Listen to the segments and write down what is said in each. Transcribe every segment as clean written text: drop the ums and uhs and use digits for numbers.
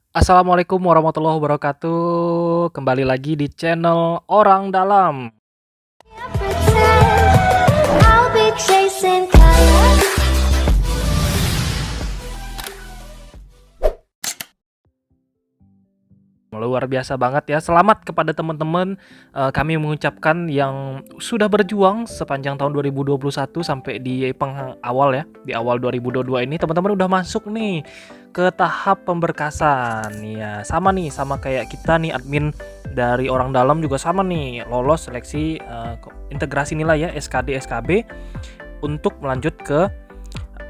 Assalamualaikum warahmatullahi wabarakatuh. Kembali lagi di channel Orang Dalam. Pretend I'll be chasing colors. Luar biasa banget ya. Selamat kepada teman-teman. Kami mengucapkan yang sudah berjuang sepanjang tahun 2021 sampai di awal ya. Di awal 2022 ini teman-teman udah masuk nih ke tahap pemberkasan. Ya, sama nih sama kayak kita nih admin dari Orang Dalam juga sama nih lolos seleksi integrasi nilai ya SKD SKB untuk melanjut ke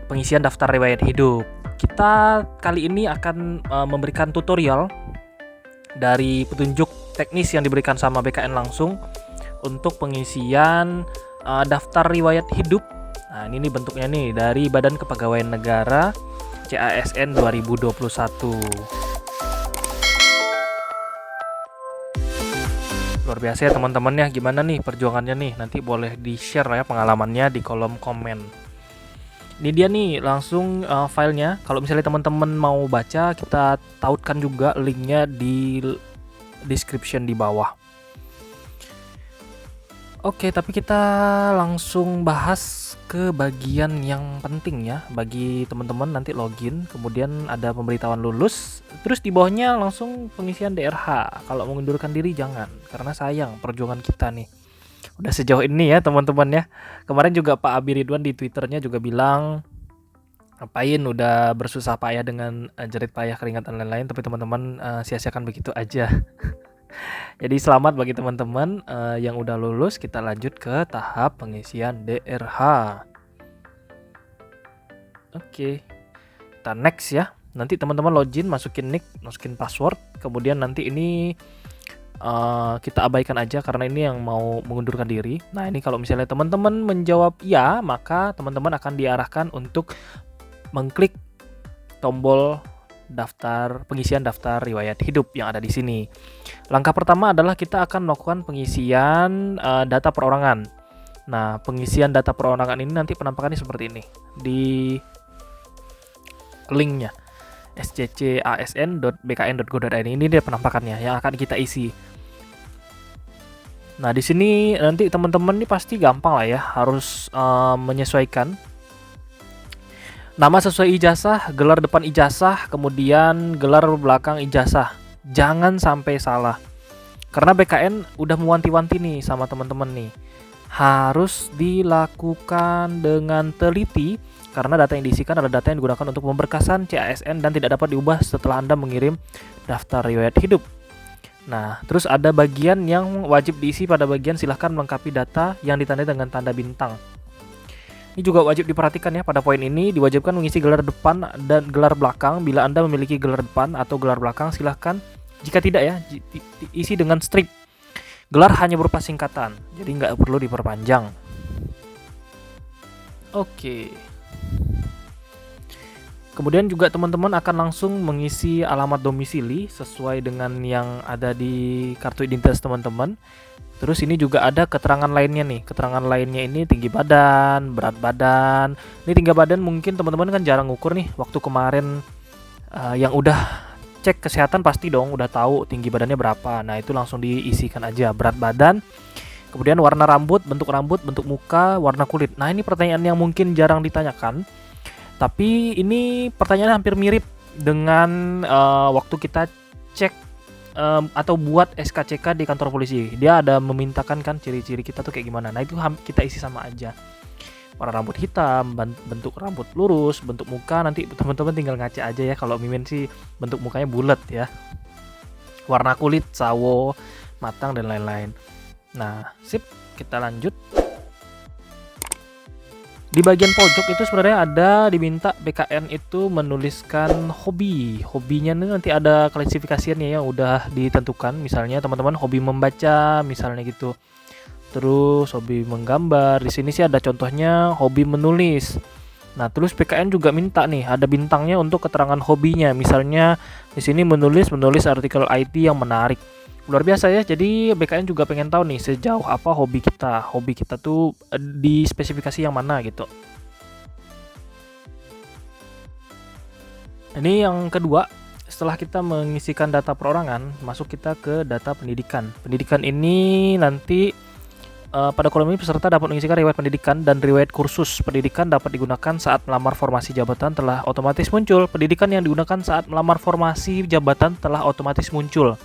pengisian daftar riwayat hidup. Kita kali ini akan memberikan tutorial dari petunjuk teknis yang diberikan sama BKN langsung untuk pengisian daftar riwayat hidup. Nah, ini nih bentuknya nih dari Badan Kepegawaian Negara CASN 2021. Luar biasa ya teman-teman ya. Gimana nih perjuangannya nih? Nanti boleh di-share ya pengalamannya di kolom komen. Ini dia nih langsung filenya. Kalau misalnya teman-teman mau baca, kita tautkan juga linknya di description di bawah. Oke, tapi kita langsung bahas ke bagian yang penting ya bagi teman-teman. Nanti login, kemudian ada pemberitahuan lulus, terus di bawahnya langsung pengisian DRH. Kalau mengundurkan diri jangan, karena sayang perjuangan kita nih udah sejauh ini ya teman-teman ya. Kemarin juga Pak Abi Ridwan di Twitternya juga bilang ngapain udah bersusah payah dengan jerit payah keringat dan lain-lain, tapi teman-teman sia-siakan begitu aja. Jadi selamat bagi teman-teman yang udah lulus. Kita lanjut ke tahap pengisian DRH. Oke, kita next ya. Nanti teman-teman login, masukin nick, masukin password, kemudian nanti ini kita abaikan aja karena ini yang mau mengundurkan diri. Nah, ini kalau misalnya teman-teman menjawab ya, maka teman-teman akan diarahkan untuk mengklik tombol pengisian daftar riwayat hidup yang ada di sini. Langkah pertama adalah kita akan melakukan pengisian data perorangan. Nah, pengisian data perorangan ini nanti penampakannya seperti ini di linknya sccasn.bkn.go.id. Ini dia penampakannya yang akan kita isi. Nah, di sini nanti teman-teman ini pasti gampang lah ya, harus menyesuaikan nama sesuai ijazah, gelar depan ijazah, kemudian gelar belakang ijazah. Jangan sampai salah. Karena BKN udah mewanti-wanti nih sama teman-teman nih. Harus dilakukan dengan teliti karena data yang diisikan adalah data yang digunakan untuk pemberkasan CASN dan tidak dapat diubah setelah Anda mengirim daftar riwayat hidup. Nah, terus ada bagian yang wajib diisi pada bagian silahkan melengkapi data yang ditandai dengan tanda bintang. Ini juga wajib diperhatikan ya, pada poin ini diwajibkan mengisi gelar depan dan gelar belakang. Bila Anda memiliki gelar depan atau gelar belakang, silahkan. Jika tidak ya, isi dengan strip. Gelar hanya berupa singkatan, jadi nggak perlu diperpanjang. Oke. Kemudian juga teman-teman akan langsung mengisi alamat domisili sesuai dengan yang ada di kartu identitas teman-teman. Terus ini juga ada keterangan lainnya nih. Keterangan lainnya ini tinggi badan, berat badan. Ini tinggi badan mungkin teman-teman kan jarang ngukur nih. Waktu kemarin yang udah cek kesehatan pasti dong udah tahu tinggi badannya berapa. Nah, itu langsung diisikan aja berat badan. Kemudian warna rambut, bentuk muka, warna kulit. Nah, ini pertanyaan yang mungkin jarang ditanyakan. Tapi ini pertanyaan hampir mirip dengan waktu kita cek atau buat SKCK di kantor polisi. Dia ada memintakan kan ciri-ciri kita tuh kayak gimana. Nah, itu kita isi sama aja. Warna rambut hitam, bentuk rambut lurus, bentuk muka nanti teman-teman tinggal ngaca aja ya. Kalau Mimin sih bentuk mukanya bulat ya. Warna kulit sawo, matang dan lain-lain. Nah, sip, kita lanjut. Di bagian pojok itu sebenarnya ada diminta BKN itu menuliskan hobi. Hobinya nanti ada klasifikasiannya yang udah ditentukan. Misalnya teman-teman hobi membaca, misalnya gitu. Terus hobi menggambar. Di sini sih ada contohnya hobi menulis. Nah, terus BKN juga minta nih ada bintangnya untuk keterangan hobinya. Misalnya di sini menulis artikel IT yang menarik. Luar biasa ya, jadi BKN juga pengen tahu nih sejauh apa hobi kita tuh di spesifikasi yang mana gitu. Ini yang kedua, setelah kita mengisikan data perorangan, masuk kita ke data pendidikan. Pendidikan ini nanti pada kolom ini peserta dapat mengisikan riwayat pendidikan dan riwayat kursus pendidikan dapat digunakan saat melamar formasi jabatan telah otomatis muncul. Pendidikan yang digunakan saat melamar formasi jabatan telah otomatis muncul,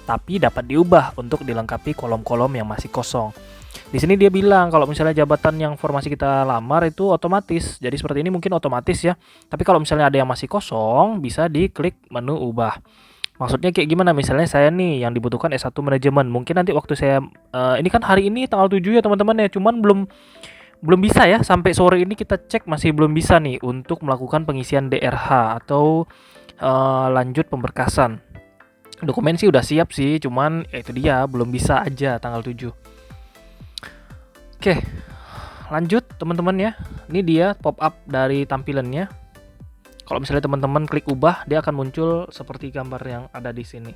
tapi dapat diubah untuk dilengkapi kolom-kolom yang masih kosong. Di sini dia bilang kalau misalnya jabatan yang formasi kita lamar itu otomatis. Jadi seperti ini mungkin otomatis ya. Tapi kalau misalnya ada yang masih kosong, bisa diklik menu ubah. Maksudnya kayak gimana? Misalnya saya nih yang dibutuhkan S1 manajemen. Mungkin nanti waktu saya ini kan hari ini tanggal 7 ya teman-teman ya. Cuman belum bisa ya, sampai sore ini kita cek masih belum bisa nih untuk melakukan pengisian DRH atau lanjut pemberkasan. Dokumen sih udah siap sih, cuman ya itu dia belum bisa aja tanggal 7. Oke, lanjut teman-teman ya. Ini dia pop up dari tampilannya. Kalau misalnya teman-teman klik ubah, dia akan muncul seperti gambar yang ada di sini.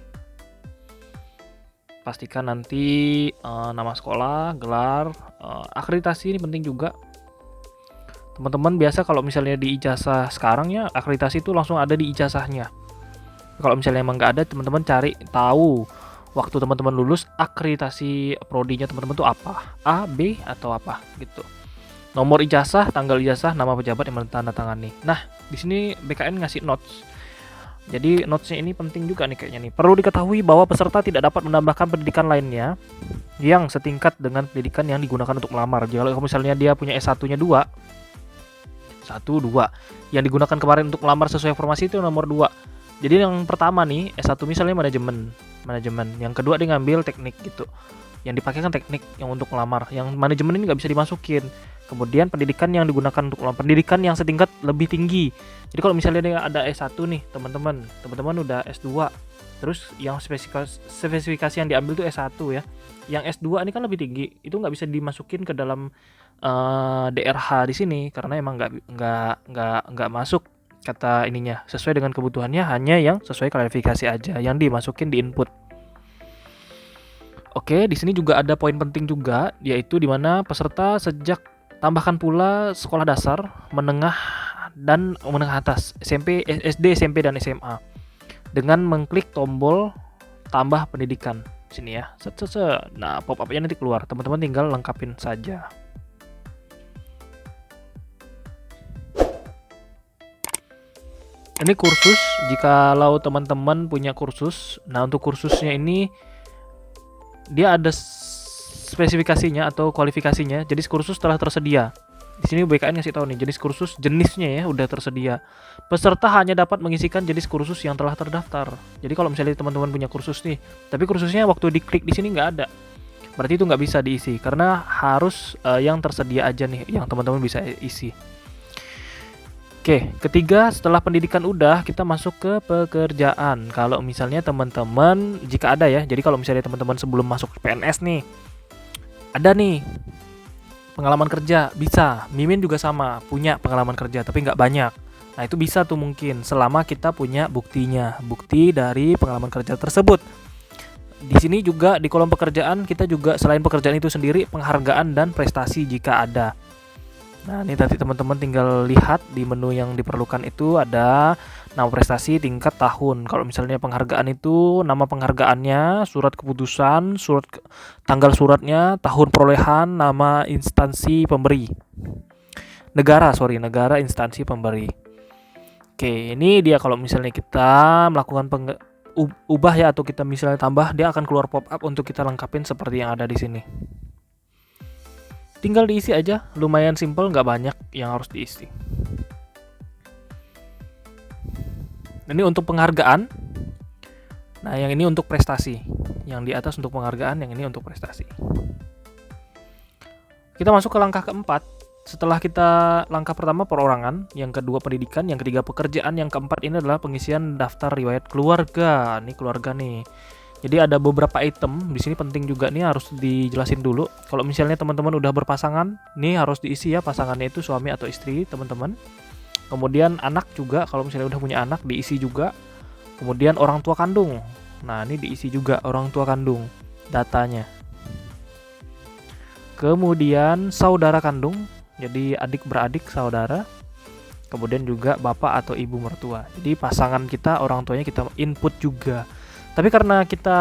Pastikan nanti nama sekolah, gelar, akreditasi ini penting juga. Teman-teman biasa kalau misalnya di ijazah sekarang ya, akreditasi itu langsung ada di ijazahnya. Kalau misalnya emang nggak ada, teman-teman cari tahu waktu teman-teman lulus akreditasi prodinya teman-teman tuh apa, A, B atau apa gitu. Nomor ijazah, tanggal ijazah, nama pejabat yang menandatangani. Nah, di sini BKN ngasih notes. Jadi notesnya ini penting juga nih kayaknya nih. Perlu diketahui bahwa peserta tidak dapat menambahkan pendidikan lainnya yang setingkat dengan pendidikan yang digunakan untuk melamar. Jadi kalau misalnya dia punya S1-nya 2, yang digunakan kemarin untuk melamar sesuai formasi itu nomor 2. Jadi yang pertama nih S1 misalnya manajemen. Yang kedua dia ngambil teknik gitu. Yang dipakai kan teknik yang untuk melamar. Yang manajemen ini nggak bisa dimasukin. Kemudian pendidikan yang digunakan untuk melamar, pendidikan yang setingkat lebih tinggi. Jadi kalau misalnya dia ada S1 nih teman-teman udah S2. Terus yang spesifikasi yang diambil tuh S1 ya. Yang S2 ini kan lebih tinggi. Itu nggak bisa dimasukin ke dalam DRH di sini karena emang nggak masuk kata ininya sesuai dengan kebutuhannya, hanya yang sesuai klarifikasi aja yang dimasukin di input. Oke, di sini juga ada poin penting juga, yaitu di mana peserta sejak tambahkan pula sekolah dasar, menengah dan menengah atas, SMP, SD, SMP dan SMA dengan mengklik tombol tambah pendidikan sini ya. Nah, pop-up-nya nanti keluar. Teman-teman tinggal lengkapin saja. Ini kursus, jikalau teman-teman punya kursus. Nah, untuk kursusnya ini dia ada spesifikasinya atau kualifikasinya. Jenis kursus telah tersedia. Di sini BKN ngasih tahu nih jenis kursus, jenisnya ya udah tersedia. Peserta hanya dapat mengisikan jenis kursus yang telah terdaftar. Jadi kalau misalnya teman-teman punya kursus nih, tapi kursusnya waktu diklik di sini nggak ada, berarti itu nggak bisa diisi karena harus yang tersedia aja nih yang teman-teman bisa isi. Oke, ketiga setelah pendidikan udah kita masuk ke pekerjaan. Kalau misalnya teman-teman jika ada ya, jadi kalau misalnya teman-teman sebelum masuk PNS nih ada nih pengalaman kerja, bisa. Mimin juga sama, punya pengalaman kerja tapi nggak banyak. Nah itu bisa tuh mungkin selama kita punya buktinya, bukti dari pengalaman kerja tersebut. Di sini juga di kolom pekerjaan kita juga selain pekerjaan itu sendiri penghargaan dan prestasi jika ada. Nah ini tadi teman-teman tinggal lihat di menu yang diperlukan itu ada nama prestasi tingkat tahun. Kalau misalnya penghargaan itu nama penghargaannya, surat keputusan, tanggal suratnya, tahun perolehan, nama instansi pemberi. Negara instansi pemberi. Oke, ini dia kalau misalnya kita melakukan ubah ya atau kita misalnya tambah, dia akan keluar pop up untuk kita lengkapin seperti yang ada di sini. Tinggal diisi aja, lumayan simple, nggak banyak yang harus diisi. Ini untuk penghargaan. Nah, yang ini untuk prestasi. Yang di atas untuk penghargaan, yang ini untuk prestasi. Kita masuk ke langkah keempat. Setelah kita langkah pertama perorangan, yang kedua pendidikan, yang ketiga pekerjaan, yang keempat ini adalah pengisian daftar riwayat keluarga. Ini keluarga nih. Jadi ada beberapa item di sini penting juga nih harus dijelasin dulu. Kalau misalnya teman-teman udah berpasangan, nih harus diisi ya pasangannya itu suami atau istri teman-teman. Kemudian anak juga, kalau misalnya udah punya anak diisi juga. Kemudian orang tua kandung. Nah, ini diisi juga orang tua kandung datanya. Kemudian saudara kandung, jadi adik beradik saudara. kemudian juga bapak atau ibu mertua. Jadi pasangan kita, orang tuanya kita input juga. Tapi karena kita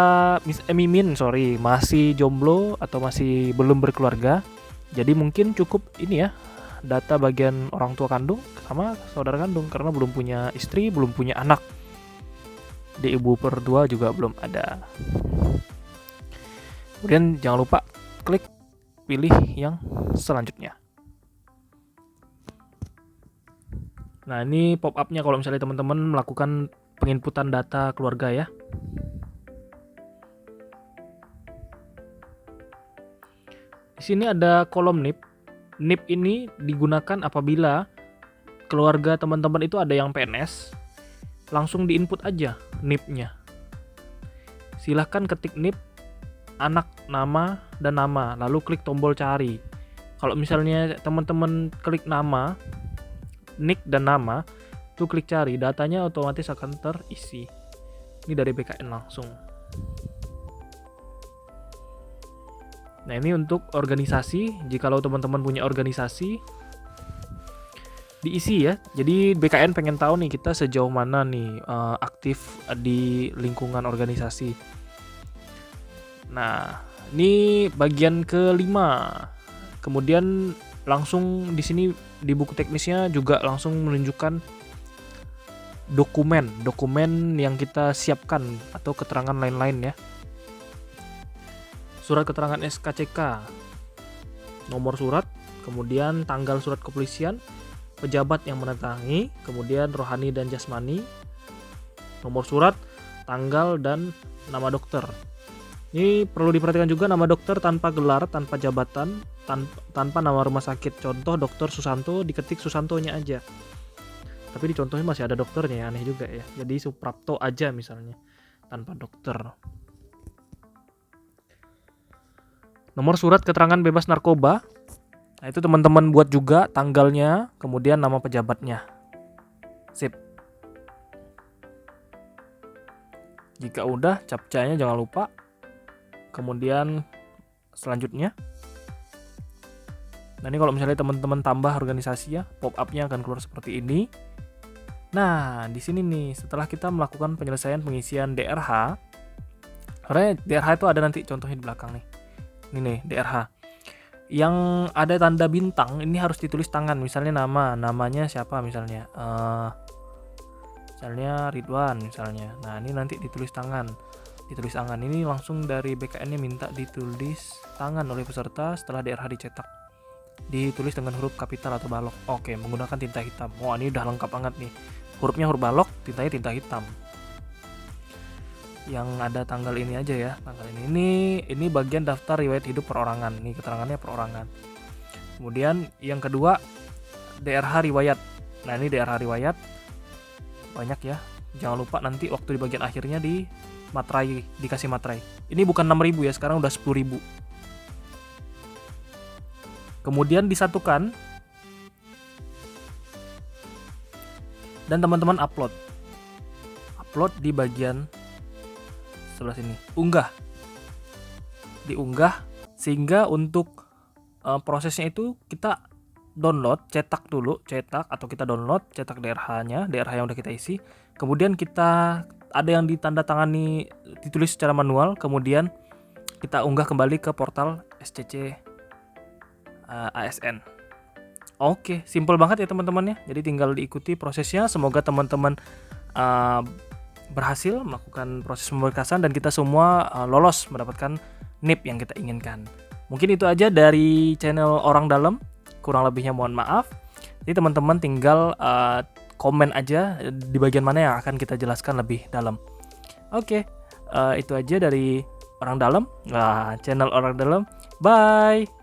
masih jomblo atau masih belum berkeluarga, jadi mungkin cukup ini ya, data bagian orang tua kandung sama saudara kandung, karena belum punya istri, belum punya anak. Di ibu mertua juga belum ada. Kemudian jangan lupa klik pilih yang selanjutnya. Nah, ini pop up-nya kalau misalnya teman-teman melakukan penginputan data keluarga ya. Di sini ada kolom NIP. NIP ini digunakan apabila keluarga teman-teman itu ada yang PNS, langsung diinput aja NIP-nya. Silahkan ketik NIP, anak, nama, dan nama, lalu klik tombol cari. Kalau misalnya teman-teman klik nama, nick dan nama, tuh klik cari, datanya otomatis akan terisi. Ini dari BKN langsung. Nah, ini untuk organisasi. Jikalau teman-teman punya organisasi, diisi ya. Jadi BKN pengen tahu nih kita sejauh mana nih aktif di lingkungan organisasi. Nah, ini bagian kelima. Kemudian langsung di sini di buku teknisnya juga langsung menunjukkan dokumen yang kita siapkan atau keterangan lain-lain ya. Surat keterangan SKCK, nomor surat, kemudian tanggal surat kepolisian, pejabat yang menandatangi, kemudian rohani dan jasmani, nomor surat, tanggal, dan nama dokter. Ini perlu diperhatikan juga nama dokter tanpa gelar, tanpa jabatan, tanpa nama rumah sakit. Contoh Dr. Susanto, diketik Susantonya aja. Tapi di contohnya masih ada dokternya ya, aneh juga ya. Jadi Suprapto aja misalnya, tanpa dokter. Nomor surat keterangan bebas narkoba. Nah, itu teman-teman buat juga tanggalnya, kemudian nama pejabatnya. Sip. Jika udah, captchanya jangan lupa. Kemudian selanjutnya. Nah, ini kalau misalnya teman-teman tambah organisasi ya, pop-up-nya akan keluar seperti ini. Nah, di sini nih, setelah kita melakukan penyelesaian pengisian DRH, sebenarnya DRH itu ada nanti contohnya di belakang nih. Ini nih DRH. Yang ada tanda bintang ini harus ditulis tangan. Misalnya namanya siapa misalnya? Misalnya Ridwan misalnya. Nah, ini nanti ditulis tangan. Ini langsung dari BKN-nya minta ditulis tangan oleh peserta setelah DRH dicetak. Ditulis dengan huruf kapital atau balok. Oke, menggunakan tinta hitam. Wah, ini udah lengkap banget nih. Hurufnya huruf balok, tintanya tinta hitam. Yang ada tanggal ini aja ya, tanggal ini bagian daftar riwayat hidup perorangan. Nih keterangannya perorangan. Kemudian yang kedua DRH riwayat. Nah, ini DRH riwayat banyak ya. Jangan lupa nanti waktu di bagian akhirnya di materai, dikasih materai. Ini bukan 6.000 ya, sekarang udah 10.000. Kemudian disatukan dan teman-teman upload di bagian sebelah sini, diunggah sehingga untuk prosesnya itu kita download, cetak atau kita download, cetak DRH yang udah kita isi, kemudian kita ada yang ditandatangani, ditulis secara manual, kemudian kita unggah kembali ke portal SCC ASN. Oke, simple banget ya teman-teman ya. Jadi tinggal diikuti prosesnya. Semoga teman-teman berhasil melakukan proses pemberkasan dan kita semua lolos mendapatkan NIP yang kita inginkan. Mungkin itu aja dari channel Orang Dalam. Kurang lebihnya mohon maaf. Jadi teman-teman tinggal komen aja di bagian mana yang akan kita jelaskan lebih dalam. Oke, itu aja dari Orang Dalam. Channel Orang Dalam. Bye.